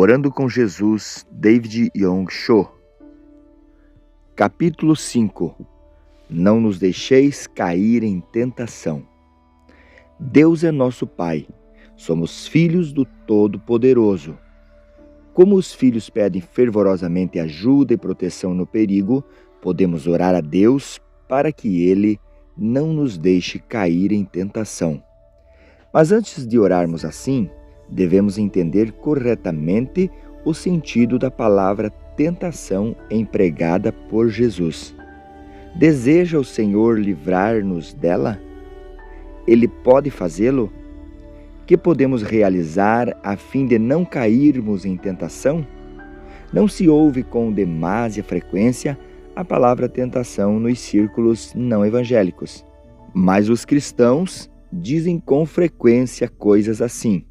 Orando com Jesus, David Yong Cho. Capítulo 5. Não nos deixeis cair em tentação. Deus é nosso Pai. Somos filhos do Todo-Poderoso. Como os filhos pedem fervorosamente ajuda e proteção no perigo, podemos orar a Deus para que Ele não nos deixe cair em tentação. Mas antes de orarmos assim, devemos entender corretamente o sentido da palavra tentação empregada por Jesus. Deseja o Senhor livrar-nos dela? Ele pode fazê-lo? Que podemos realizar a fim de não cairmos em tentação? Não se ouve com demasia frequência a palavra tentação nos círculos não evangélicos, mas os cristãos dizem com frequência coisas assim: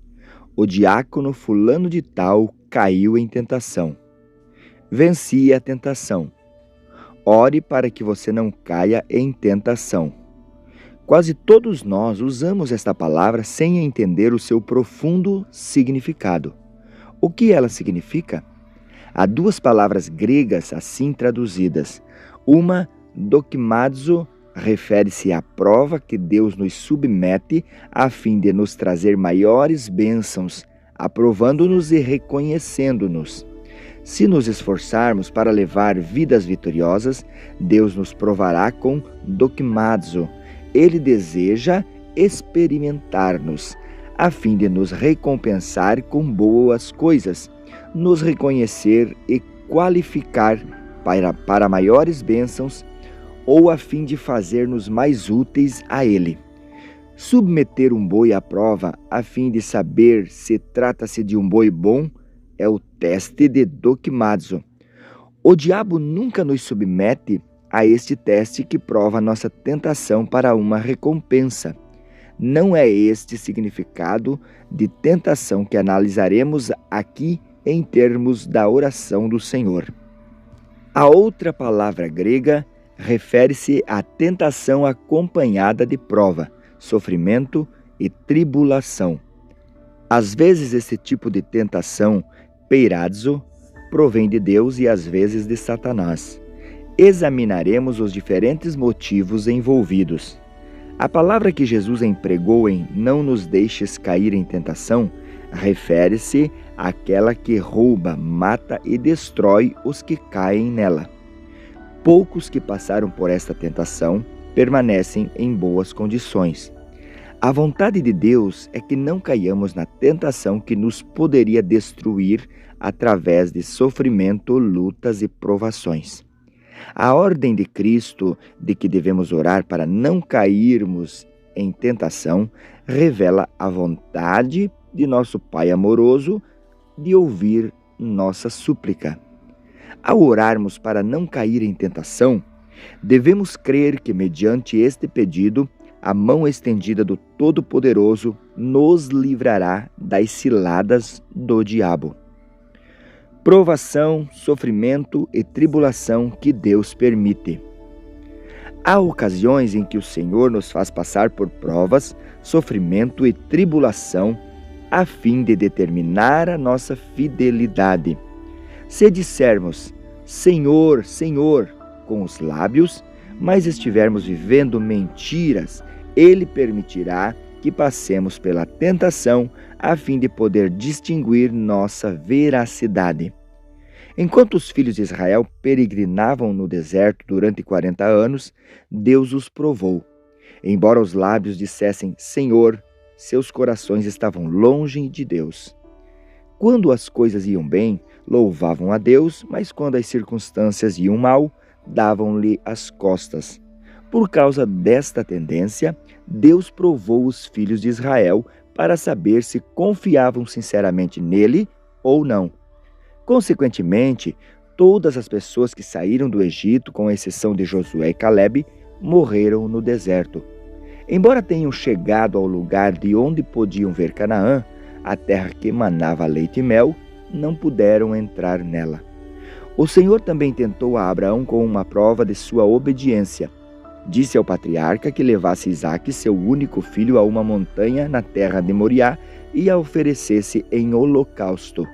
o diácono fulano de tal caiu em tentação. Venci a tentação. Ore para que você não caia em tentação. Quase todos nós usamos esta palavra sem entender o seu profundo significado. O que ela significa? Há duas palavras gregas assim traduzidas. Uma, dokimazo, refere-se à prova que Deus nos submete a fim de nos trazer maiores bênçãos, aprovando-nos e reconhecendo-nos. Se nos esforçarmos para levar vidas vitoriosas, Deus nos provará com dokimazo. Ele deseja experimentar-nos, a fim de nos recompensar com boas coisas, nos reconhecer e qualificar para maiores bênçãos, ou a fim de fazer-nos mais úteis a Ele. Submeter um boi à prova a fim de saber se trata-se de um boi bom é o teste de dokimazo. O diabo nunca nos submete a este teste que prova nossa tentação para uma recompensa. Não é este significado de tentação que analisaremos aqui em termos da oração do Senhor. A outra palavra grega refere-se à tentação acompanhada de prova, sofrimento e tribulação. Às vezes esse tipo de tentação, peirazo, provém de Deus e às vezes de Satanás. Examinaremos os diferentes motivos envolvidos. A palavra que Jesus empregou em não nos deixes cair em tentação refere-se àquela que rouba, mata e destrói os que caem nela. Poucos que passaram por esta tentação permanecem em boas condições. A vontade de Deus é que não caiamos na tentação que nos poderia destruir através de sofrimento, lutas e provações. A ordem de Cristo de que devemos orar para não cairmos em tentação revela a vontade de nosso Pai amoroso de ouvir nossa súplica. Ao orarmos para não cair em tentação, devemos crer que, mediante este pedido, a mão estendida do Todo-Poderoso nos livrará das ciladas do diabo. Provação, sofrimento e tribulação que Deus permite. Há ocasiões em que o Senhor nos faz passar por provas, sofrimento e tribulação, a fim de determinar a nossa fidelidade. Se dissermos, Senhor, Senhor, com os lábios, mas estivermos vivendo mentiras, Ele permitirá que passemos pela tentação a fim de poder distinguir nossa veracidade. Enquanto os filhos de Israel peregrinavam no deserto durante 40 anos, Deus os provou. Embora os lábios dissessem Senhor, seus corações estavam longe de Deus. Quando as coisas iam bem, louvavam a Deus, mas quando as circunstâncias iam mal, davam-lhe as costas. Por causa desta tendência, Deus provou os filhos de Israel para saber se confiavam sinceramente nele ou não. Consequentemente, todas as pessoas que saíram do Egito, com exceção de Josué e Calebe, morreram no deserto. Embora tenham chegado ao lugar de onde podiam ver Canaã, a terra que manava leite e mel, não puderam entrar nela. O Senhor também tentou a Abraão com uma prova de sua obediência. Disse ao patriarca que levasse Isaque, seu único filho, a uma montanha na terra de Moriá e a oferecesse em holocausto.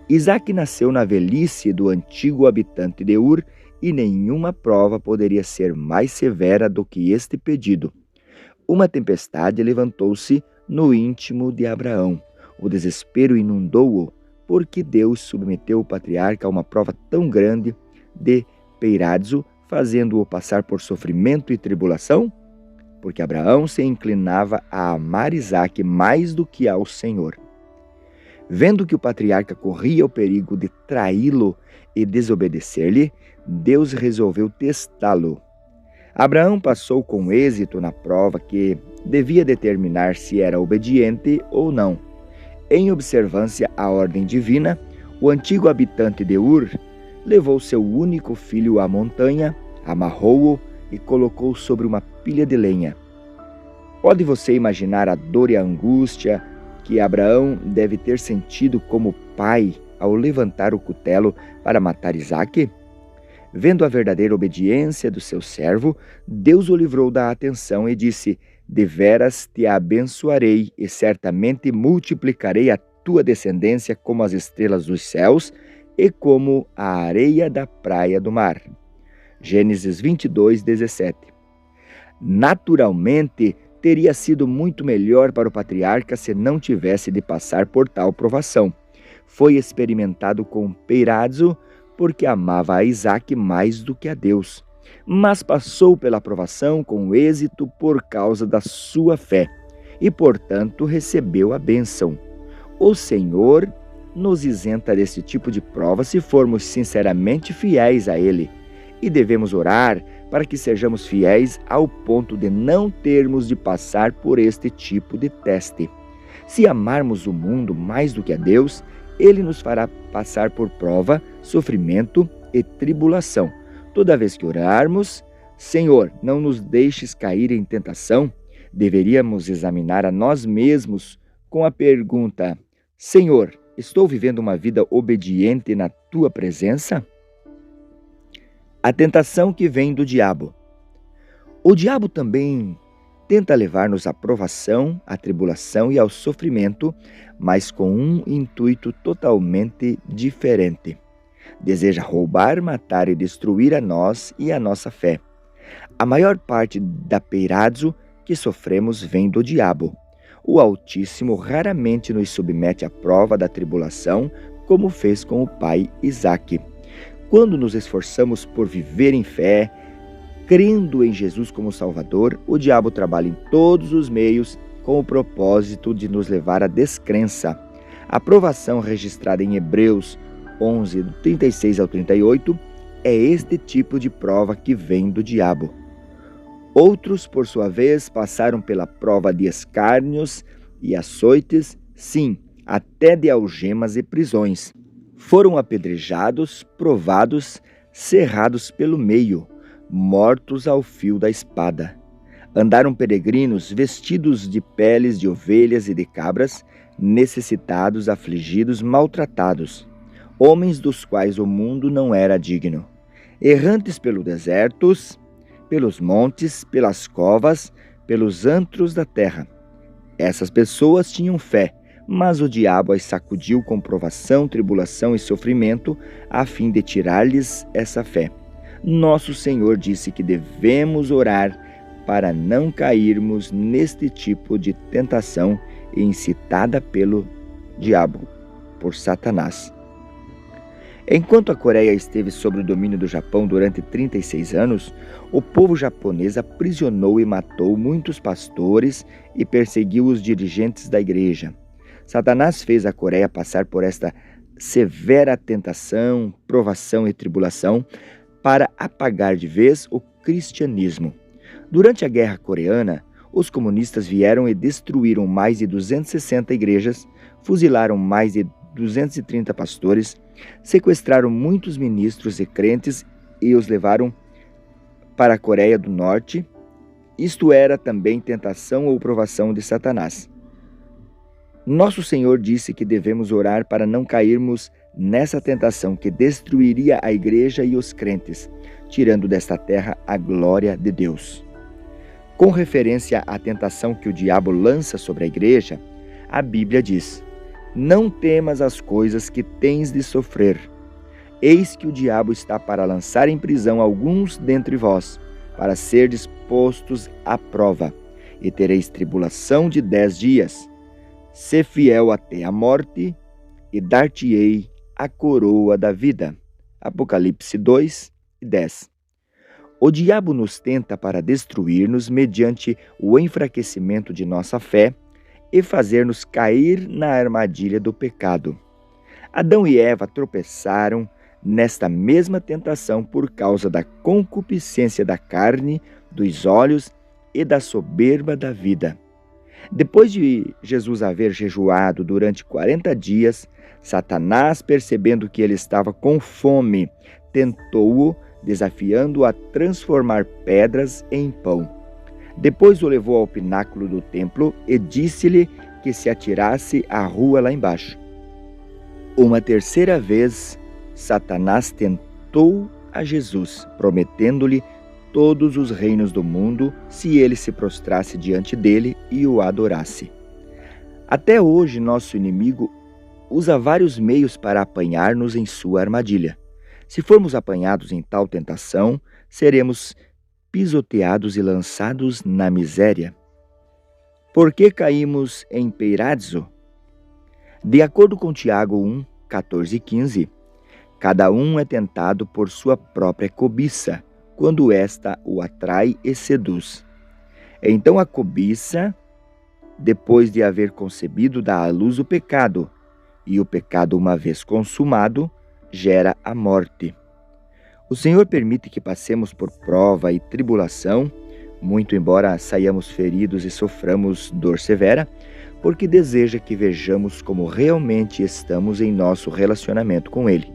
Isaque nasceu na velhice do antigo habitante de Ur, e nenhuma prova poderia ser mais severa do que este pedido. Uma tempestade levantou-se no íntimo de Abraão. O desespero inundou-o, porque Deus submeteu o patriarca a uma prova tão grande de peiradzo, fazendo-o passar por sofrimento e tribulação? Porque Abraão se inclinava a amar Isaque mais do que ao Senhor. Vendo que o patriarca corria o perigo de traí-lo e desobedecer-lhe, Deus resolveu testá-lo. Abraão passou com êxito na prova que devia determinar se era obediente ou não. Em observância à ordem divina, o antigo habitante de Ur levou seu único filho à montanha, amarrou-o e colocou sobre uma pilha de lenha. Pode você imaginar a dor e a angústia que Abraão deve ter sentido como pai ao levantar o cutelo para matar Isaque? Vendo a verdadeira obediência do seu servo, Deus o livrou da atenção e disse: deveras te abençoarei e certamente multiplicarei a tua descendência como as estrelas dos céus e como a areia da praia do mar. Gênesis 22, 17. Naturalmente, teria sido muito melhor para o patriarca se não tivesse de passar por tal provação. Foi experimentado com peiradzo porque amava a Isaque mais do que a Deus, mas passou pela provação com êxito por causa da sua fé e, portanto, recebeu a bênção. O Senhor nos isenta desse tipo de prova se formos sinceramente fiéis a Ele, e devemos orar para que sejamos fiéis ao ponto de não termos de passar por este tipo de teste. Se amarmos o mundo mais do que a Deus, Ele nos fará passar por prova, sofrimento e tribulação. Toda vez que orarmos, Senhor, não nos deixes cair em tentação, deveríamos examinar a nós mesmos com a pergunta: Senhor, estou vivendo uma vida obediente na Tua presença? A tentação que vem do diabo. O diabo também tenta levar-nos à provação, à tribulação e ao sofrimento, mas com um intuito totalmente diferente. Deseja roubar, matar e destruir a nós e a nossa fé. A maior parte da peiradzo que sofremos vem do diabo. O Altíssimo raramente nos submete à prova da tribulação, como fez com o pai Isaque. Quando nos esforçamos por viver em fé, crendo em Jesus como Salvador, o diabo trabalha em todos os meios com o propósito de nos levar à descrença. A provação registrada em Hebreus 11, do 36 ao 38, é este tipo de prova que vem do diabo. Outros, por sua vez, passaram pela prova de escárnios e açoites, sim, até de algemas e prisões. Foram apedrejados, provados, cerrados pelo meio, mortos ao fio da espada. Andaram peregrinos vestidos de peles de ovelhas e de cabras, necessitados, afligidos, maltratados, homens dos quais o mundo não era digno, errantes pelos desertos, pelos montes, pelas covas, pelos antros da terra. Essas pessoas tinham fé, mas o diabo as sacudiu com provação, tribulação e sofrimento, a fim de tirar-lhes essa fé. Nosso Senhor disse que devemos orar para não cairmos neste tipo de tentação incitada pelo diabo, por Satanás. Enquanto a Coreia esteve sob o domínio do Japão durante 36 anos, o povo japonês aprisionou e matou muitos pastores e perseguiu os dirigentes da igreja. Satanás fez a Coreia passar por esta severa tentação, provação e tribulação para apagar de vez o cristianismo. Durante a Guerra Coreana, os comunistas vieram e destruíram mais de 260 igrejas, fuzilaram mais de 230 pastores, sequestraram muitos ministros e crentes e os levaram para a Coreia do Norte. Isto era também tentação ou provação de Satanás. Nosso Senhor disse que devemos orar para não cairmos nessa tentação que destruiria a igreja e os crentes, tirando desta terra a glória de Deus. Com referência à tentação que o diabo lança sobre a igreja, a Bíblia diz: Não temas as coisas que tens de sofrer. Eis que o diabo está para lançar em prisão alguns dentre vós, para serdes postos à prova, e tereis tribulação de 10 dias. Sê fiel até a morte, e dar-te-ei a coroa da vida. Apocalipse 2:10. O diabo nos tenta para destruir-nos mediante o enfraquecimento de nossa fé e fazer-nos cair na armadilha do pecado. Adão e Eva tropeçaram nesta mesma tentação por causa da concupiscência da carne, dos olhos e da soberba da vida. Depois de Jesus haver jejuado durante 40 dias, Satanás, percebendo que ele estava com fome, tentou-o, desafiando-o a transformar pedras em pão. Depois o levou ao pináculo do templo e disse-lhe que se atirasse à rua lá embaixo. Uma terceira vez, Satanás tentou a Jesus, prometendo-lhe todos os reinos do mundo se ele se prostrasse diante dele e o adorasse. Até hoje, nosso inimigo usa vários meios para apanhar-nos em sua armadilha. Se formos apanhados em tal tentação, seremos pisoteados e lançados na miséria. Por que caímos em peirazo? De acordo com Tiago 1:14 e 15, cada um é tentado por sua própria cobiça, quando esta o atrai e seduz. Então a cobiça, depois de haver concebido, dá à luz o pecado, e o pecado, uma vez consumado, gera a morte. O Senhor permite que passemos por prova e tribulação, muito embora saiamos feridos e soframos dor severa, porque deseja que vejamos como realmente estamos em nosso relacionamento com Ele.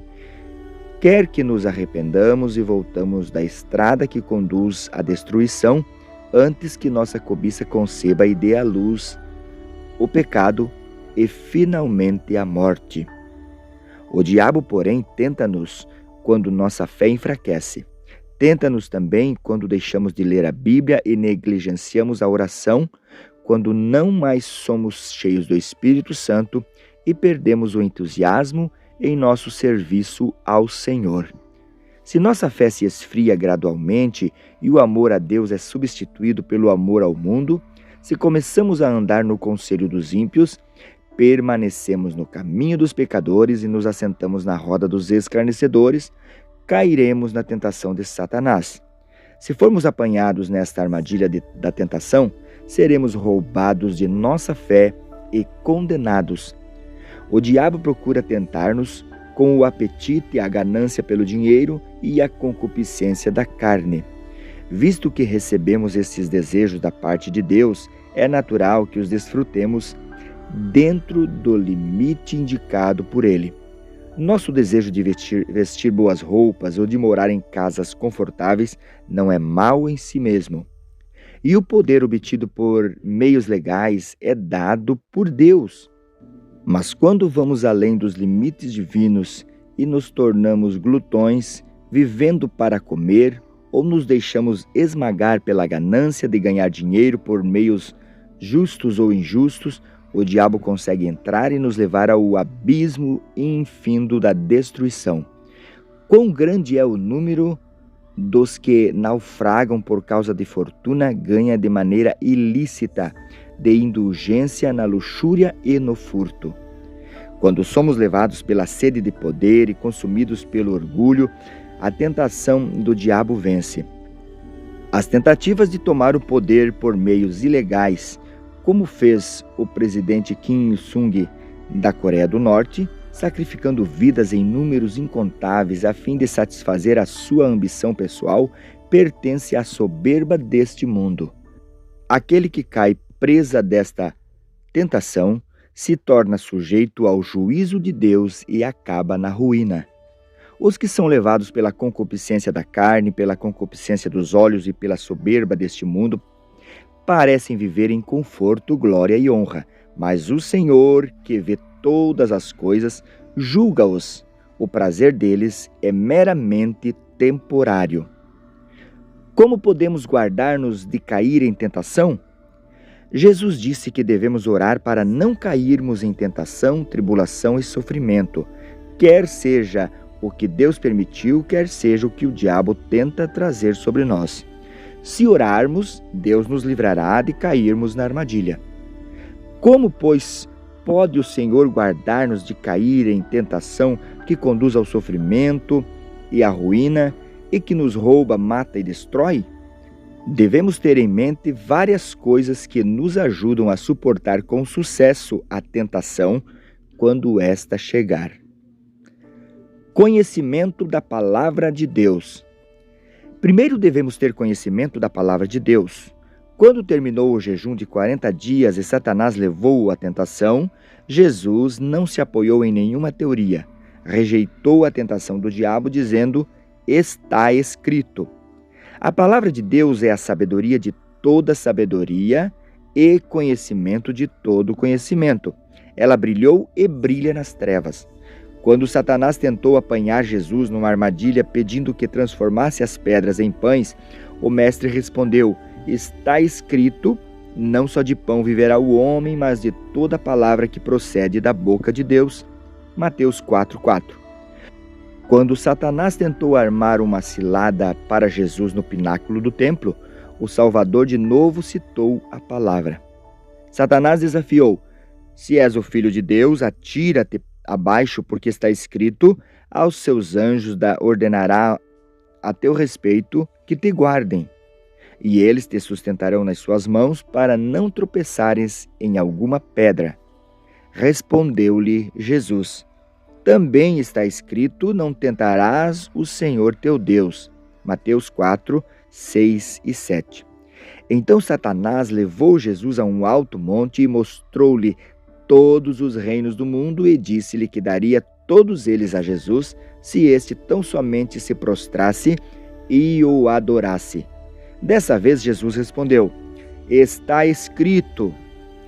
Quer que nos arrependamos e voltamos da estrada que conduz à destruição, antes que nossa cobiça conceba e dê à luz o pecado e finalmente a morte. O diabo, porém, tenta-nos quando nossa fé enfraquece. Tenta-nos também quando deixamos de ler a Bíblia e negligenciamos a oração, quando não mais somos cheios do Espírito Santo e perdemos o entusiasmo em nosso serviço ao Senhor. Se nossa fé se esfria gradualmente e o amor a Deus é substituído pelo amor ao mundo, se começamos a andar no conselho dos ímpios, permanecemos no caminho dos pecadores e nos assentamos na roda dos escarnecedores, cairemos na tentação de Satanás. Se formos apanhados nesta armadilha da tentação, seremos roubados de nossa fé e condenados. O diabo procura tentar-nos com o apetite, a ganância pelo dinheiro e a concupiscência da carne. Visto que recebemos esses desejos da parte de Deus, é natural que os desfrutemos dentro do limite indicado por Ele. Nosso desejo de vestir boas roupas ou de morar em casas confortáveis não é mau em si mesmo. E o poder obtido por meios legais é dado por Deus. Mas quando vamos além dos limites divinos e nos tornamos glutões, vivendo para comer, ou nos deixamos esmagar pela ganância de ganhar dinheiro por meios justos ou injustos, o diabo consegue entrar e nos levar ao abismo infindo da destruição. Quão grande é o número dos que naufragam por causa de fortuna ganha de maneira ilícita, de indulgência na luxúria e no furto. Quando somos levados pela sede de poder e consumidos pelo orgulho, a tentação do diabo vence. As tentativas de tomar o poder por meios ilegais, como fez o presidente Kim Il-sung da Coreia do Norte, sacrificando vidas em números incontáveis a fim de satisfazer a sua ambição pessoal, pertence à soberba deste mundo. Aquele que cai presa desta tentação se torna sujeito ao juízo de Deus e acaba na ruína. Os que são levados pela concupiscência da carne, pela concupiscência dos olhos e pela soberba deste mundo parecem viver em conforto, glória e honra, mas o Senhor, que vê todas as coisas, julga-os. O prazer deles é meramente temporário. Como podemos guardar-nos de cair em tentação? Jesus disse que devemos orar para não cairmos em tentação, tribulação e sofrimento, quer seja o que Deus permitiu, quer seja o que o diabo tenta trazer sobre nós. Se orarmos, Deus nos livrará de cairmos na armadilha. Como, pois, pode o Senhor guardar-nos de cair em tentação que conduz ao sofrimento e à ruína e que nos rouba, mata e destrói? Devemos ter em mente várias coisas que nos ajudam a suportar com sucesso a tentação quando esta chegar. Conhecimento da Palavra de Deus. Primeiro devemos ter conhecimento da Palavra de Deus. Quando terminou o jejum de 40 dias e Satanás levou-o à tentação, Jesus não se apoiou em nenhuma teoria. Rejeitou a tentação do diabo, dizendo: "Está escrito". A palavra de Deus é a sabedoria de toda sabedoria e conhecimento de todo conhecimento. Ela brilhou e brilha nas trevas. Quando Satanás tentou apanhar Jesus numa armadilha pedindo que transformasse as pedras em pães, o mestre respondeu: "Está escrito, não só de pão viverá o homem, mas de toda palavra que procede da boca de Deus." Mateus 4:4. Quando Satanás tentou armar uma cilada para Jesus no pináculo do templo, o Salvador de novo citou a palavra. Satanás desafiou: "Se és o Filho de Deus, atira-te abaixo, porque está escrito: aos seus anjos ordenará a teu respeito que te guardem, e eles te sustentarão nas suas mãos para não tropeçares em alguma pedra." Respondeu-lhe Jesus: "Também está escrito: não tentarás o Senhor teu Deus." Mateus 4, 6 e 7. Então Satanás levou Jesus a um alto monte e mostrou-lhe todos os reinos do mundo e disse-lhe que daria todos eles a Jesus se este tão somente se prostrasse e o adorasse. Dessa vez Jesus respondeu: "Está escrito: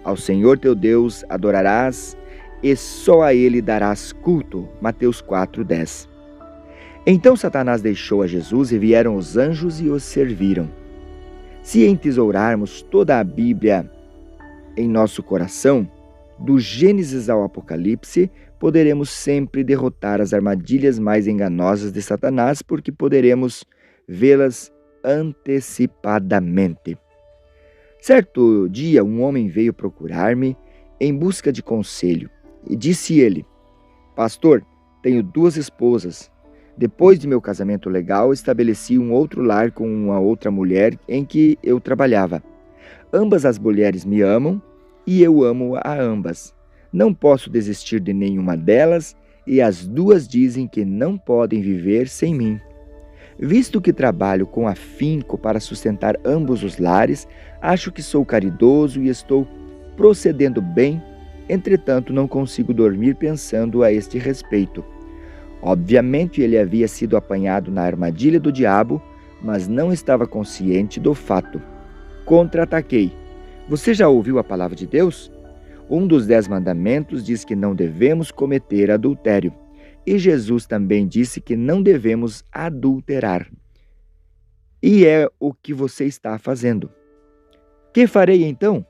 ao Senhor teu Deus adorarás e só a ele darás culto." Mateus 4:10. Então Satanás deixou a Jesus e vieram os anjos e os serviram. Se entesourarmos toda a Bíblia em nosso coração, do Gênesis ao Apocalipse, poderemos sempre derrotar as armadilhas mais enganosas de Satanás, porque poderemos vê-las antecipadamente. Certo dia, um homem veio procurar-me em busca de conselho. E disse ele: "Pastor, tenho 2 esposas. Depois de meu casamento legal, estabeleci um outro lar com uma outra mulher em que eu trabalhava. Ambas as mulheres me amam e eu amo a ambas. Não posso desistir de nenhuma delas e as 2 dizem que não podem viver sem mim. Visto que trabalho com afinco para sustentar ambos os lares, acho que sou caridoso e estou procedendo bem. Entretanto, não consigo dormir pensando a este respeito." Obviamente, ele havia sido apanhado na armadilha do diabo, mas não estava consciente do fato. Contra-ataquei: "Você já ouviu a palavra de Deus? Um dos 10 mandamentos diz que não devemos cometer adultério. E Jesus também disse que não devemos adulterar. E é o que você está fazendo. Que farei então?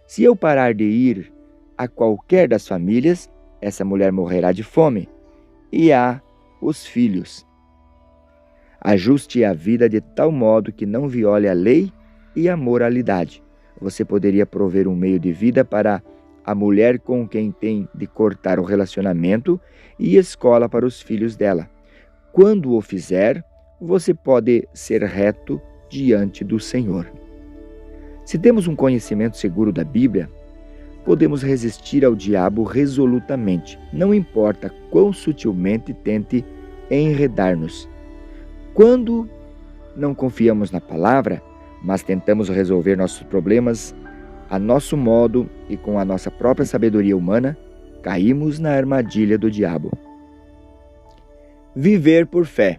Se eu parar de ir a qualquer das famílias, essa mulher morrerá de fome, e há os filhos. Ajuste a vida de tal modo que não viole a lei e a moralidade. Você poderia prover um meio de vida para a mulher com quem tem de cortar o relacionamento e escola para os filhos dela. Quando o fizer, você pode ser reto diante do Senhor." Se temos um conhecimento seguro da Bíblia, podemos resistir ao diabo resolutamente, não importa quão sutilmente tente enredar-nos. Quando não confiamos na palavra, mas tentamos resolver nossos problemas a nosso modo e com a nossa própria sabedoria humana, caímos na armadilha do diabo. Viver por fé.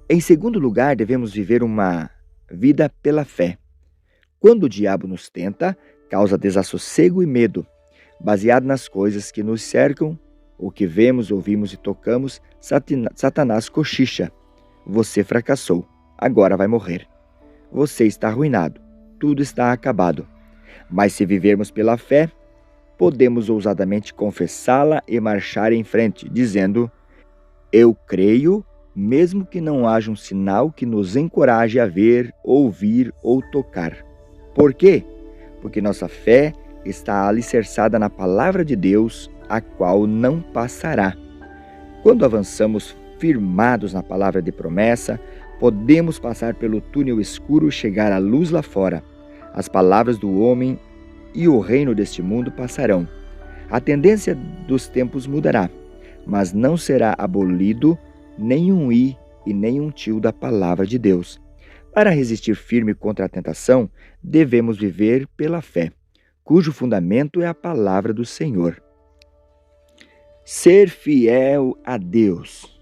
Em segundo lugar, devemos viver uma vida pela fé. Quando o diabo nos tenta, causa desassossego e medo. Baseado nas coisas que nos cercam, o que vemos, ouvimos e tocamos, Satanás cochicha: "Você fracassou, agora vai morrer. Você está arruinado, tudo está acabado." Mas se vivermos pela fé, podemos ousadamente confessá-la e marchar em frente, dizendo: eu creio, mesmo que não haja um sinal que nos encoraje a ver, ouvir ou tocar. Por quê? Porque nossa fé está alicerçada na palavra de Deus, a qual não passará. Quando avançamos firmados na palavra de promessa, podemos passar pelo túnel escuro e chegar à luz lá fora. As palavras do homem e o reino deste mundo passarão. A tendência dos tempos mudará, mas não será abolido nenhum i e nenhum tio da palavra de Deus. Para resistir firme contra a tentação, devemos viver pela fé, cujo fundamento é a palavra do Senhor. Ser fiel a Deus.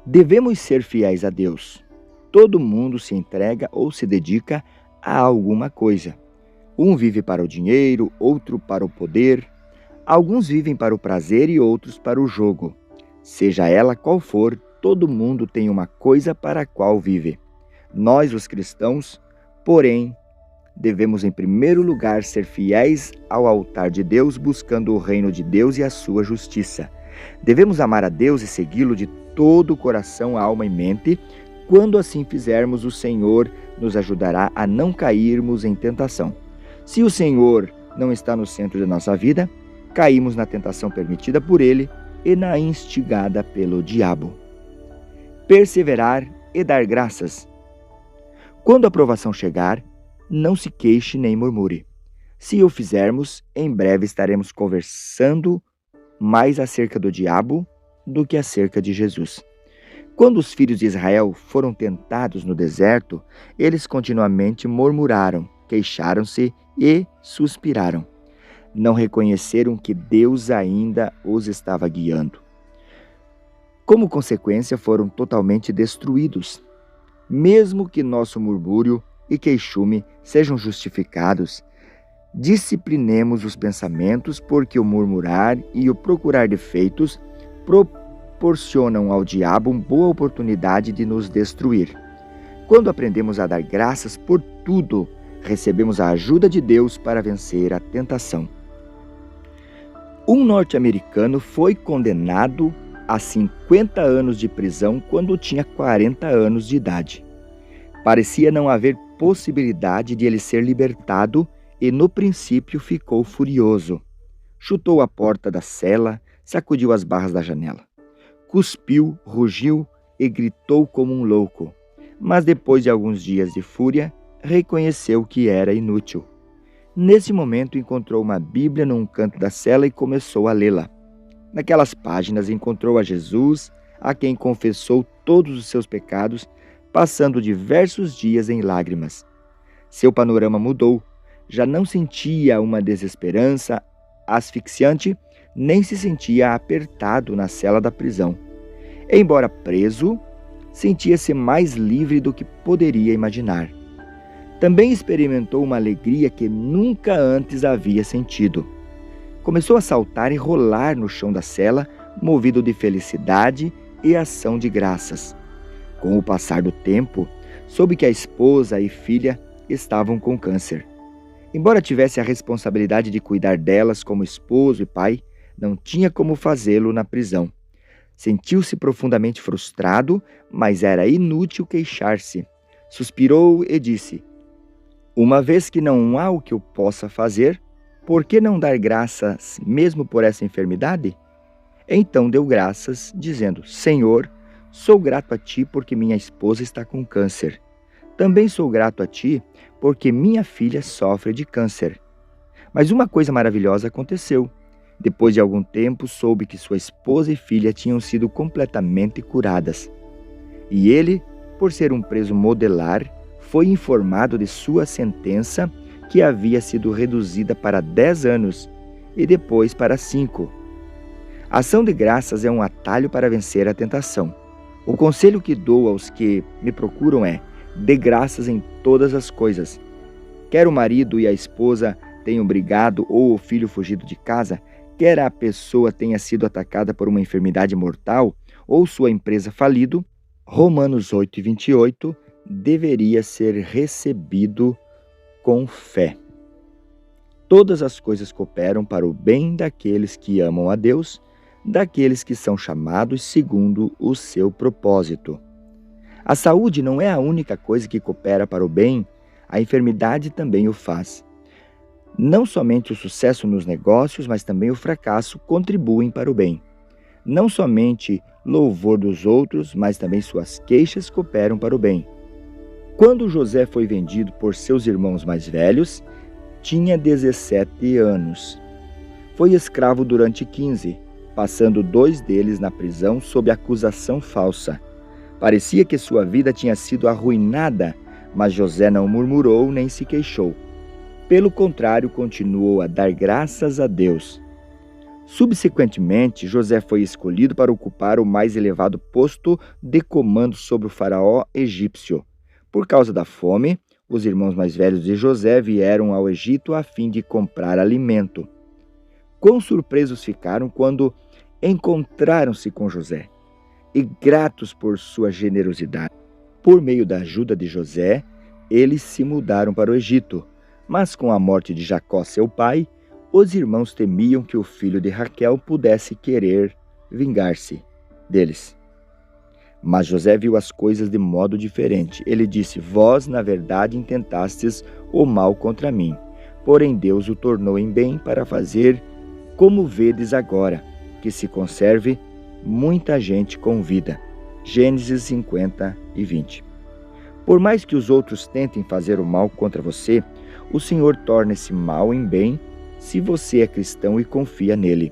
Devemos ser fiéis a Deus. Todo mundo se entrega ou se dedica a alguma coisa. Um vive para o dinheiro, outro para o poder. Alguns vivem para o prazer e outros para o jogo. Seja ela qual for, todo mundo tem uma coisa para a qual vive. Nós, os cristãos, porém, devemos em primeiro lugar ser fiéis ao altar de Deus, buscando o reino de Deus e a sua justiça. Devemos amar a Deus e segui-lo de todo o coração, alma e mente. Quando assim fizermos, o Senhor nos ajudará a não cairmos em tentação. Se o Senhor não está no centro de nossa vida, caímos na tentação permitida por Ele e na instigada pelo diabo. Perseverar e dar graças. Quando a provação chegar, não se queixe nem murmure. Se o fizermos, em breve estaremos conversando mais acerca do diabo do que acerca de Jesus. Quando os filhos de Israel foram tentados no deserto, eles continuamente murmuraram, queixaram-se e suspiraram. Não reconheceram que Deus ainda os estava guiando. Como consequência, foram totalmente destruídos. Mesmo que nosso murmúrio e queixume sejam justificados, disciplinemos os pensamentos, porque o murmurar e o procurar defeitos proporcionam ao diabo uma boa oportunidade de nos destruir. Quando aprendemos a dar graças por tudo, recebemos a ajuda de Deus para vencer a tentação. Um norte-americano foi condenado a 50 anos de prisão quando tinha 40 anos de idade. Parecia não haver possibilidade de ele ser libertado e, no princípio, ficou furioso. Chutou a porta da cela, sacudiu as barras da janela. Cuspiu, rugiu e gritou como um louco. Mas depois de alguns dias de fúria, reconheceu que era inútil. Nesse momento, encontrou uma Bíblia num canto da cela e começou a lê-la. Naquelas páginas, encontrou a Jesus, a quem confessou todos os seus pecados, passando diversos dias em lágrimas. Seu panorama mudou. Já não sentia uma desesperança asfixiante, nem se sentia apertado na cela da prisão. Embora preso, sentia-se mais livre do que poderia imaginar. Também experimentou uma alegria que nunca antes havia sentido. Começou a saltar e rolar no chão da cela, movido de felicidade e ação de graças. Com o passar do tempo, soube que a esposa e filha estavam com câncer. Embora tivesse a responsabilidade de cuidar delas como esposo e pai, não tinha como fazê-lo na prisão. Sentiu-se profundamente frustrado, mas era inútil queixar-se. Suspirou e disse: uma vez que não há o que eu possa fazer, por que não dar graças mesmo por essa enfermidade? Então deu graças, dizendo: Senhor, sou grato a Ti porque minha esposa está com câncer. Também sou grato a Ti porque minha filha sofre de câncer. Mas uma coisa maravilhosa aconteceu. Depois de algum tempo, soube que sua esposa e filha tinham sido completamente curadas. E ele, por ser um preso modelar, foi informado de sua sentença, que havia sido reduzida para 10 anos e depois para 5. A ação de graças é um atalho para vencer a tentação. O conselho que dou aos que me procuram é: dê graças em todas as coisas. Quer o marido e a esposa tenham brigado ou o filho fugido de casa, quer a pessoa tenha sido atacada por uma enfermidade mortal ou sua empresa falido, Romanos 8:28 deveria ser recebido com fé. Todas as coisas cooperam para o bem daqueles que amam a Deus, daqueles que são chamados segundo o seu propósito. A saúde não é a única coisa que coopera para o bem, a enfermidade também o faz. Não somente o sucesso nos negócios, mas também o fracasso contribuem para o bem. Não somente louvor dos outros, mas também suas queixas cooperam para o bem. Quando José foi vendido por seus irmãos mais velhos, tinha 17 anos. Foi escravo durante 15, passando 2 deles na prisão sob acusação falsa. Parecia que sua vida tinha sido arruinada, mas José não murmurou nem se queixou. Pelo contrário, continuou a dar graças a Deus. Subsequentemente, José foi escolhido para ocupar o mais elevado posto de comando sobre o faraó egípcio. Por causa da fome, os irmãos mais velhos de José vieram ao Egito a fim de comprar alimento. Quão surpresos ficaram quando encontraram-se com José, e gratos por sua generosidade. Por meio da ajuda de José, eles se mudaram para o Egito, mas com a morte de Jacó, seu pai, os irmãos temiam que o filho de Raquel pudesse querer vingar-se deles. Mas José viu as coisas de modo diferente. Ele disse: vós, na verdade, intentastes o mal contra mim, porém Deus o tornou em bem para fazer como vedes agora, que se conserve muita gente com vida. Gênesis 50 e 20. Por mais que os outros tentem fazer o mal contra você, o Senhor torna esse mal em bem se você é cristão e confia nele.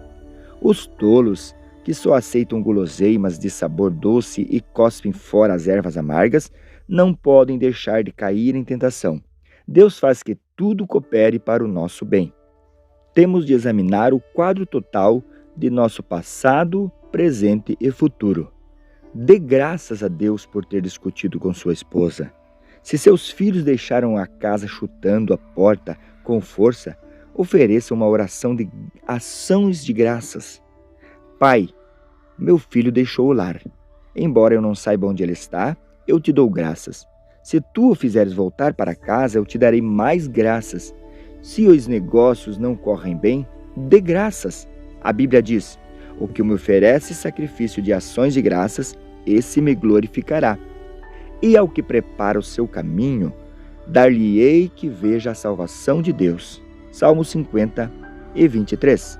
Os tolos, que só aceitam guloseimas de sabor doce e cospem fora as ervas amargas, não podem deixar de cair em tentação. Deus faz que tudo coopere para o nosso bem. Temos de examinar o quadro total de nosso passado, presente e futuro. Dê graças a Deus por ter discutido com sua esposa. Se seus filhos deixaram a casa chutando a porta com força, ofereça uma oração de ações de graças. Pai, meu filho deixou o lar. Embora eu não saiba onde ele está, eu te dou graças. Se tu o fizeres voltar para casa, eu te darei mais graças. Se os negócios não correm bem, dê graças. A Bíblia diz: o que me oferece sacrifício de ações de graças, esse me glorificará. E ao que prepara o seu caminho, dar-lhe-ei que veja a salvação de Deus. Salmo 50 e 23.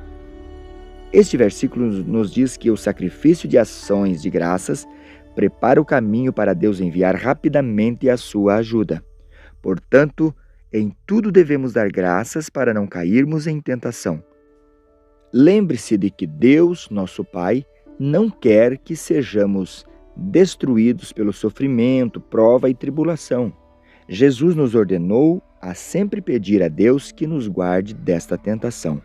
Este versículo nos diz que o sacrifício de ações de graças prepara o caminho para Deus enviar rapidamente a sua ajuda. Portanto, em tudo devemos dar graças para não cairmos em tentação. Lembre-se de que Deus, nosso Pai, não quer que sejamos destruídos pelo sofrimento, prova e tribulação. Jesus nos ordenou a sempre pedir a Deus que nos guarde desta tentação.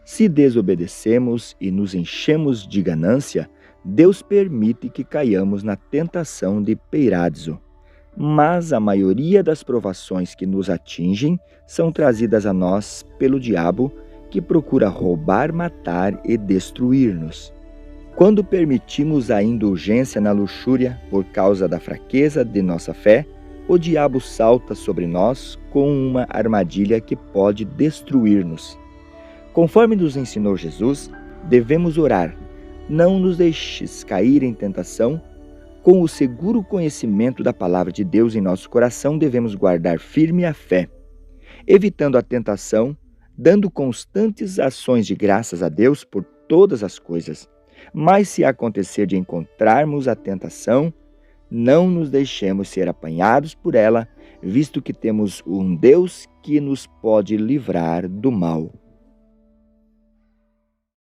Se desobedecemos e nos enchemos de ganância, Deus permite que caiamos na tentação de peiradzo. Mas a maioria das provações que nos atingem são trazidas a nós pelo diabo, que procura roubar, matar e destruir-nos. Quando permitimos a indulgência na luxúria por causa da fraqueza de nossa fé, o diabo salta sobre nós com uma armadilha que pode destruir-nos. Conforme nos ensinou Jesus, devemos orar: não nos deixes cair em tentação. Com o seguro conhecimento da palavra de Deus em nosso coração, devemos guardar firme a fé, evitando a tentação, dando constantes ações de graças a Deus por todas as coisas. Mas se acontecer de encontrarmos a tentação, não nos deixemos ser apanhados por ela, visto que temos um Deus que nos pode livrar do mal.